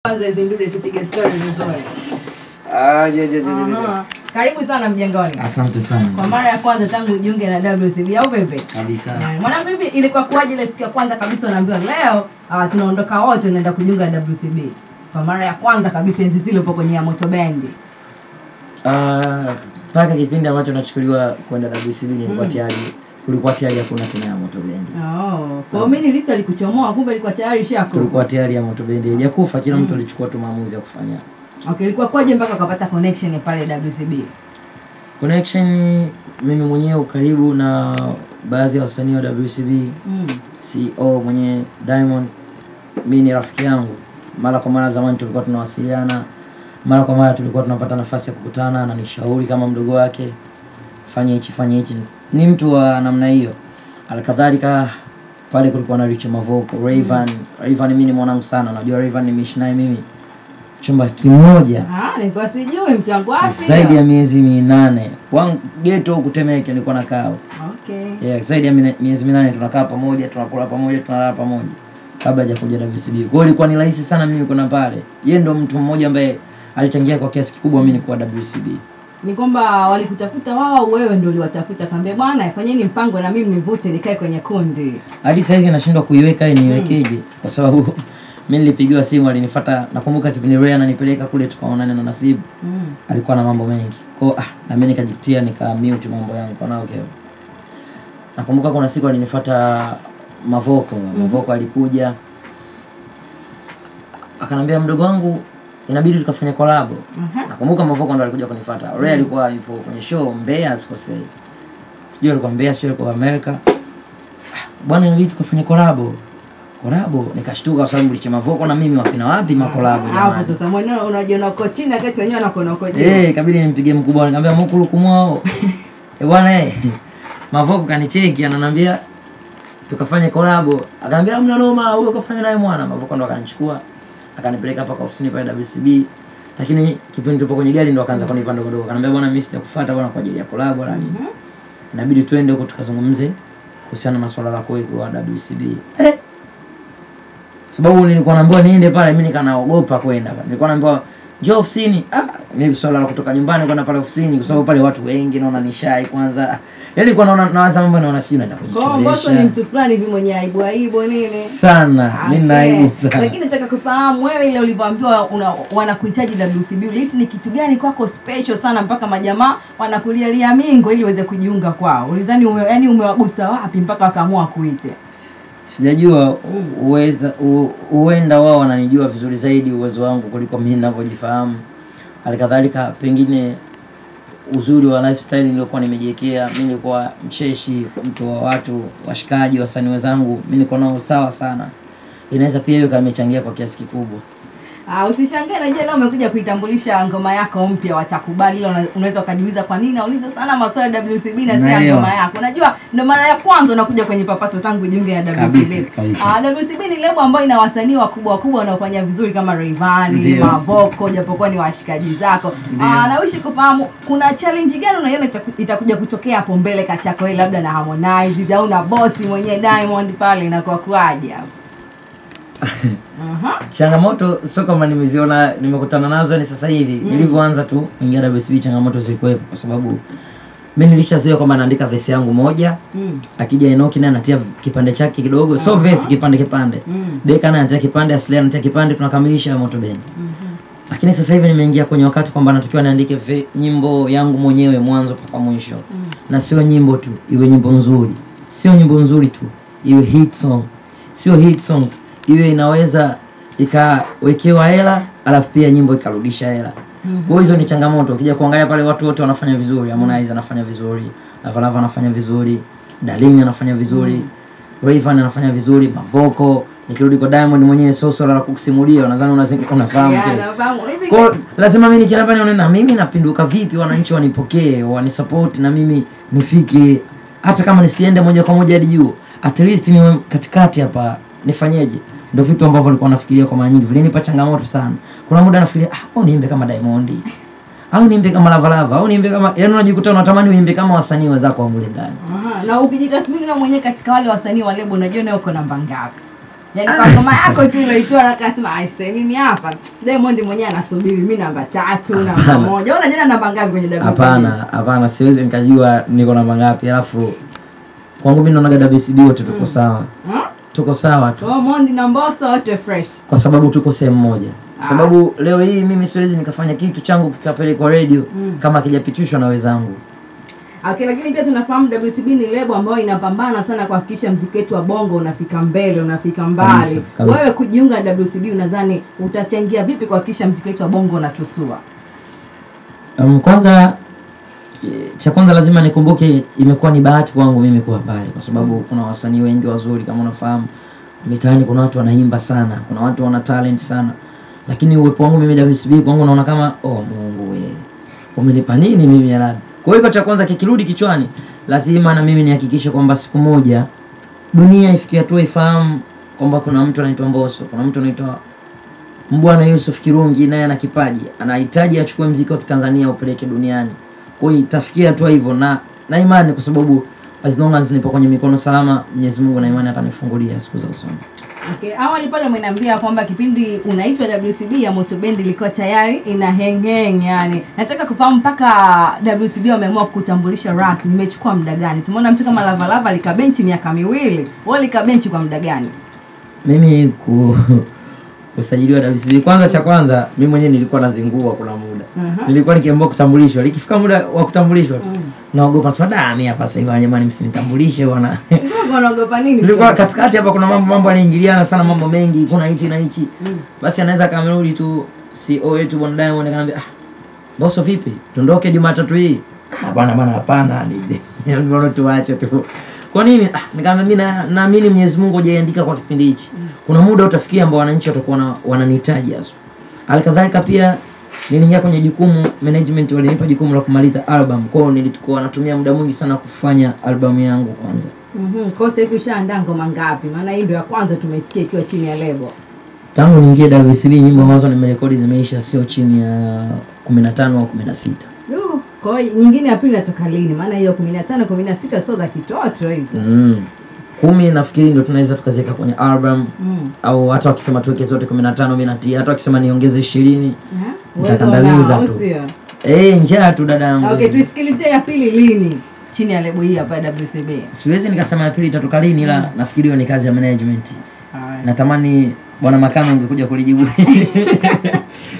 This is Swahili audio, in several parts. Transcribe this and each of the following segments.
Kwanza hizi ndude tupige story nzuri. Je. Karibu sana Mjengoni. Asante sana. Kwa mara ya kwanza tangu ujiunge na WCB au vipi? Kabisa. Mwanangu hivi ilikuwa kuaje ile siku ya kwanza kabisa unaambiwa leo tunaondoka wote tunaenda kujiunga na WCB. Kwa mara ya kwanza kabisa enzi zile upo kwenye Moto Band. Paka kipindi ambacho nachukuliwa kwenda WCB nilikuwa tayari kulikuwa tayari hakuna tena ya Moto Band. Kwa mimi nilita likuchomoa kumbe ilikuwa tayari shako. Tulikuwa tayari ya Moto Band. Haijakufa kila mtu alichukua tu maamuzi ya kufanya. Okay, ilikuwa kwaje mpaka ukapata connection pale WCB? Connection mimi mwenyewe karibu na baadhi ya wasanii wa WCB. CEO mwenye Diamond mimi ni rafiki yangu. Mara kwa mara zamani tulikuwa tunawasiliana. Mara kwa mara tulikuwa tunapata nafasi ya kukutana na nishauri kama mdogo wake. Fanya hichi. Ni mtu wa namna hiyo. Alikadhalika pale kulikuwa na Rich Mavoko, Rayvan mimi ni mwanangu sana. Unajua Rayvan nimeishi naye mimi chumba kimoja. Nilikuwa sijui mchango wapi. Zaidi ya miezi 8. Wangu ghetto kutemeke nilikuwa nakaa. Okay. Zaidi ya miezi 8 tunakaa pamoja, tunakula pamoja, tunalala pamoja kabla hajakuja WCB. Kwa hiyo ilikuwa ni rahisi sana mimi kuna pale. Yeye ndo mtu mmoja ambaye alichangia kwa kiasi kikubwa mimi kuwa WCB. Ni kwamba walikutafuta wao, wewe ndio uliwatafuta, kaambia bwana fanyeni mpango na mimi nivute nikae kwenye kundi. Hadi sasa hivi nashindwa kuiweka niwekeje kwa sababu mimi nilipigiwa simu alinifuata, nakumbuka kipindi Ray ananipeleka kule tukaonana na Nasibu. Alikuwa na mambo mengi. Kwa na mimi nikajitia mute mambo yangu kwa nao keo. Nakumbuka kuna siku alinifuata Mavoko. Mavoko alikuja akanambia mdogo wangu inabidi tukafanya collab. Nakumbuka Mavoko ndo alikuja kunifuata. Ray alikuwa yupo kwenye show Mbeya sikosei. Sijui alikuwa Mbeya, sijui alikuwa America. Bwana inabidi tukafanya collab. Nikashtuka kwa sababu Rich Mavoko na mimi wapi na wapi makolabo jamani. Hapo sasa mwenyewe unajiona uko chini akati wenyewe anakuona uko juu. Kabidi nimpigie mkubwa nikamwambia mkulu kumwao. Bwana Mavoko kanicheki ananiambia tukafanye collab. Akaniambia hamna noma huyo kafanya naye mwana. Mavoko ndo akanichukua akanipeleka hapa kwa ofisini pale WCB. Lakini kipindi tupo kwenye gari ndo akaanza kunipa ndogo. Akaniambia bwana mimi sitakufuata bwana kwa ajili ya collab wala nini. Inabidi twende huko tukazungumze kuhusiana na masuala lako kwa WCB. Sababu nilikuwa naambiwa niende pale mimi nikanaogopa kwenda. Nilikuwa naambiwa njoo ofisini. Mimi swala la kutoka nyumbani kwenda pale ofisini kwa sababu pale watu wengi naona ni shy kwanza. Yaani nilikuwa naanza mambo naona si naenda kujicholesha. Kwa mboso ni mtu fulani hivi mwenye aibu nini? Sana. Mimi na aibu sana. Lakini nataka kufahamu wewe ile ulipoambiwa wanakuhitaji WCB ulihisi ni kitu gani kwako special sana mpaka majamaa wanakulialia mingo ili uweze kujiunga kwao? Ulidhani yani umewagusa wapi mpaka wakaamua kuite? Sijajua huenda wao wananijua vizuri zaidi uwezo wangu kuliko mimi ninavyojifahamu. Alikadhalika pengine uzuri wa lifestyle niliokuwa nimejiwekea. Mimi nilikuwa mcheshi, mtu wa watu, washikaji, wasanii wenzangu. Mimi niko nao sawa sana. Inaweza pia hiyo kama imechangia kwa kiasi kikubwa. Usishangae na je leo umekuja kuitambulisha ngoma yako mpya watakubali ile unaweza ukajiuliza kwa nini nauliza sana maswali ya WCB na si ngoma yako. Unajua ndio mara ya kwanza unakuja kwenye Papaso tangu jiunge na WCB. WCB ni lebo ambayo ina wasanii wakubwa wanaofanya vizuri kama Rayvan, Mavoko japokuwa ni washikaji zako. Nauishi kufahamu kuna challenge gani unaiona itakuja kutokea hapo mbele kati yako wewe labda na Harmonize au na boss mwenye Diamond pale inakuwa kwaje hapo? Changamoto sio kama nimeziona nimekutana nazo ni sasa hivi. Nilivyoanza tu kuingia WCB changamoto zilikuwepo kwa sababu mimi nilishazoea kwamba naandika verse yangu moja. Akija Enoki naye anatia kipande chake kidogo. So verse kipande. Beka naye anatia kipande, Aslia anatia kipande, tunakamilisha Moto Band. Lakini sasa hivi nimeingia kwenye wakati kwamba natakiwa niandike nyimbo yangu mwenyewe mwanzo mpaka mwisho. Na sio nyimbo tu, iwe nyimbo nzuri. Sio nyimbo nzuri tu, iwe hit song. Sio hit song iwe inaweza ikawekewa hela alafu pia nyimbo ikarudisha hela. Kwa hizo ni changamoto. Ukija kuangalia pale watu wote wanafanya vizuri. Harmonize anafanya vizuri, Lavalava anafanya vizuri, Darling anafanya vizuri, Rayvan anafanya vizuri, Mavoko. Nikirudi kwa Diamond mwenyewe sio la kukusimulia, nadhani unafahamu kile. Kwa lazima mimi nikirapa nione na mimi napinduka vipi, wananchi wanipokee, wanisupport na mimi nifike hata kama nisiende moja kwa moja hadi juu. At least niwe katikati hapa. Nifanyeje? Ndio vitu ambavyo nilikuwa nafikiria kwa mara nyingi. Vilinipa changamoto sana. Kuna muda nafikiria au niimbe kama Diamond. Au niimbe kama Lavalava, au niimbe kama yaani unajikuta unatamani uimbe kama wasanii wenzako wa mule ndani. Na ukijitathmini na mwenyewe katika wale wasanii wa lebo unajiona uko namba ngapi? Yaani kwa ngoma yako tu unaitoa na kasema aise mimi hapa Diamond mwenyewe anasubiri mimi namba 3 namba 1. Unaona jana namba ngapi kwenye WCB? Hapana, siwezi nikajua niko namba ngapi. Alafu kwangu mimi naona WCB wote tuko sawa. Tuko sawa tu. Mondi na Mbosso wote fresh. Kwa sababu tuko sehemu moja. Kwa sababu leo hii mimi siwezi nikafanya kitu changu kikapelekwa radio kama kijapitishwa na wenzangu. Okay, lakini pia tunafahamu WCB ni lebo ambayo inapambana sana kuhakikisha muziki wetu wa bongo unafika mbele, unafika mbali. Kabisa. Wewe kujiunga na WCB unadhani utachangia vipi kuhakikisha muziki wetu wa bongo unatusua? Kwanza cha kwanza lazima nikumbuke imekuwa ni bahati kwangu mimi kuwa pale kwa sababu kuna wasanii wengi wazuri kama unafahamu. Mitaani kuna watu wanaimba sana, kuna watu wana talent sana. Lakini uwepo wangu mimi WCB kwangu naona kama Mungu wewe. Umenipa nini mimi ya labda? Kwa hiyo cha kwanza kikirudi kichwani, lazima na mimi nihakikishe kwamba siku moja dunia ifikie hatua ifahamu kwamba kuna mtu anaitwa Mbosso, kuna mtu anaitwa Mbwana Yusuf Kirungi naye ana kipaji, anahitaji achukue muziki wa Kitanzania upeleke duniani. Kwa hiyo itafikia hatua hivyo na imani kwa sababu as long as nipo kwenye mikono salama, Mwenyezi Mungu na imani atanifungulia siku za usoni. Okay, awali pale umeniambia kwamba kipindi unaitwa WCB ya Moto Band ilikuwa tayari ina heng yani. Nataka kufahamu mpaka WCB wameamua kutambulisha rasmi nimechukua muda gani? Tumeona mtu kama Lava Lava likabenchi miaka 2. Wewe likabenchi kwa muda gani? Mimi kusajiliwa WCB cha kwanza mimi mwenyewe nilikuwa nazingua kuna muda. Nilikuwa nikiambiwa kutambulishwa, likifika muda wa kutambulishwa naogopa sana mimi hapa sasa hivi jamani msinitambulishe bwana. Unaogopa nini? Nilikuwa katikati hapa kuna mambo yanaingiliana sana, mambo mengi, kuna hichi na hichi. Basi anaweza kamerudi tu CEO wetu bwana Diamond akaniambia Mbosso vipi? Tuondoke Jumatatu hii. Bwana hapana ni mbona tuache tu. Kwa nini? Nikamwambia mimi naamini Mwenyezi Mungu hajaandika kwa kipindi hichi. Kuna muda utafikia ambao wananchi watakuwa wananihitaji hapo. Halikadhalika pia niliingia kwenye jukumu, management walinipa jukumu la kumaliza album. Kwa hiyo nilikuwa natumia muda mwingi sana kufanya album yangu kwanza. Kwa sasa hivi ushaandaa ngoma ngapi? Maana hii ndio ya kwanza tumesikia ikiwa chini ya lebo. Tangu niingie WCB nyimbo ambazo nimerekodi zimeisha sio chini ya 15 au 16. Kwa hiyo nyingine ya pili inatoka lini? Maana hiyo 15 16 sio za kitoto hizo. 10 nafikiri ndio tunaweza tukaziweka kwenye album. Au hata wakisema tuweke zote 15 mimi natia, hata wakisema niongeze 20. Nitakandaliza tu. Njaa tu dada yangu. Okay, tusikilize ya pili lini chini ya lebo hii hapa WCB. Siwezi nikasema ya pili itatoka lini ila nafikiri hiyo ni kazi ya management. Natamani bwana Makame ungekuja kulijibu.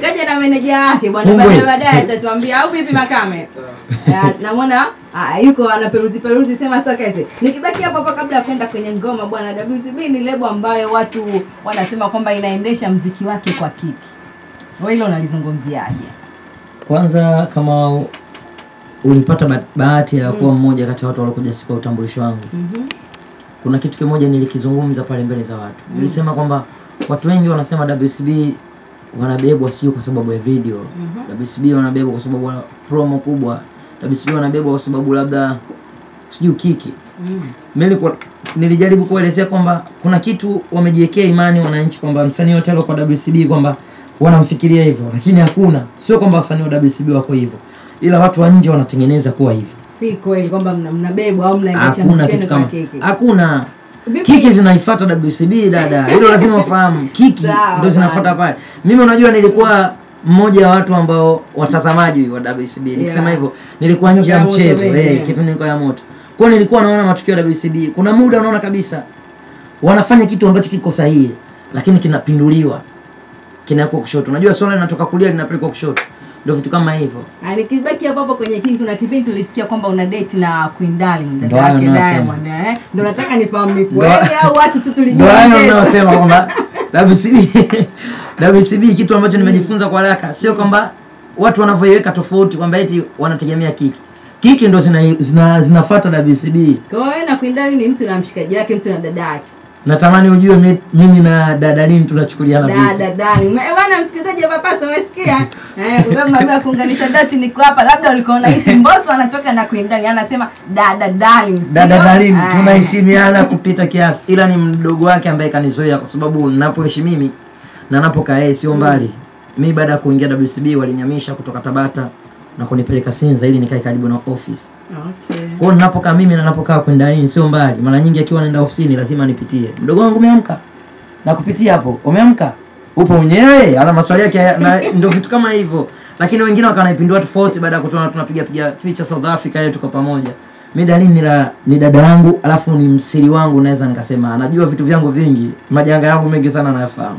Kaja na meneja wake bwana baadaye atatuambia au vipi Makame. Namuona yuko anaperuzi sema sasa kaise. Nikibaki hapo kabla ya kwenda kwenye ngoma bwana, WCB ni lebo ambayo watu wanasema kwamba inaendesha muziki wake kwa kiki. Wewe hilo unalizungumziaje? Kwanza kama ulipata bahati ya kuwa mmoja kati ya watu waliokuja siku ya utambulisho wangu. Kuna kitu kimoja nilikizungumza pale mbele za watu. Nilisema kwamba watu wengi wanasema WCB wanabebwa sio kwa sababu ya video. WCB wanabebwa kwa sababu ya promo kubwa. WCB wanabebwa kwa sababu labda sijui kiki. Mimi nilijaribu kuelezea kwamba kuna kitu wamejiwekea imani wananchi kwamba msanii wote kwa WCB kwamba wanamfikiria hivyo, lakini hakuna. Sio kwamba wasanii wa WCB wako hivyo, ila watu wa nje wanatengeneza kuwa hivyo. Si kweli kwamba mnabebwa au mnaendesha muziki kwa kiki. Hakuna. Kiki zinaifuata WCB dada. Hilo lazima ufahamu. Kiki ndio zinafuata pale. Mimi unajua nilikuwa mmoja wa watu ambao watazamaji wa WCB. Nikisema hivyo nilikuwa nje ya mchezo, kipindi niko ya moto. Kwa hiyo nilikuwa naona matukio ya WCB. Kuna muda unaona kabisa wanafanya kitu ambacho kiko sahihi lakini kinapinduliwa. Kinakuwa kushoto. Unajua swala linatoka kulia linapelekwa kushoto. Ndio vitu kama hivyo. Nikibaki hapo kwenye kiki kuna kipindi tulisikia kwamba una date na Queen Darling dada yake Diamond Ndio nataka nifahamu ni kweli au watu tu tulijua. Ndio wanaosema kwamba WCB kitu ambacho nimejifunza kwa haraka sio kwamba watu wanavyoiweka tofauti kwamba eti wanategemea kiki. Kiki ndio zinafuata WCB. Kwa hiyo na Queen Darling ni mtu na mshikaji wake, mtu na dada yake. Natamani ujue mimi na Dadalini tunachukuliana vipi. Dadalini. Bwana msikilizaji wa Papasa umesikia? Kwa sababu mama kuunganisha dati niko hapa labda ulikuwa unahisi Mbosso anatoka na Queen Darling anasema Dadalini. Dadalini tunaheshimiana kupita kiasi. Ila ni mdogo wake ambaye kanizoea kwa sababu ninapoishi mimi na napokaa yeye sio mbali. Mimi baada ya kuingia WCB walinyamisha kutoka Tabata na kunipeleka Sinza ili nikae karibu na office. Okay. Kwa hiyo ninapokaa mimi na ninapokaa Queen Darling sio mbali. Mara nyingi akiwa anaenda ofisini lazima nipitie. Mdogo wangu umeamka? na kupitia hapo umeamka upo mwenyewe, ana maswali yake na ndio vitu kama hivyo. Lakini wengine wakanaipindua tofauti baada ya kutoa tunapiga picha South Africa ile tuko pamoja. Mimi Darlene ni dada yangu, alafu ni msiri wangu, naweza nikasema anajua vitu vyangu vingi, majanga yangu mengi sana anayafahamu.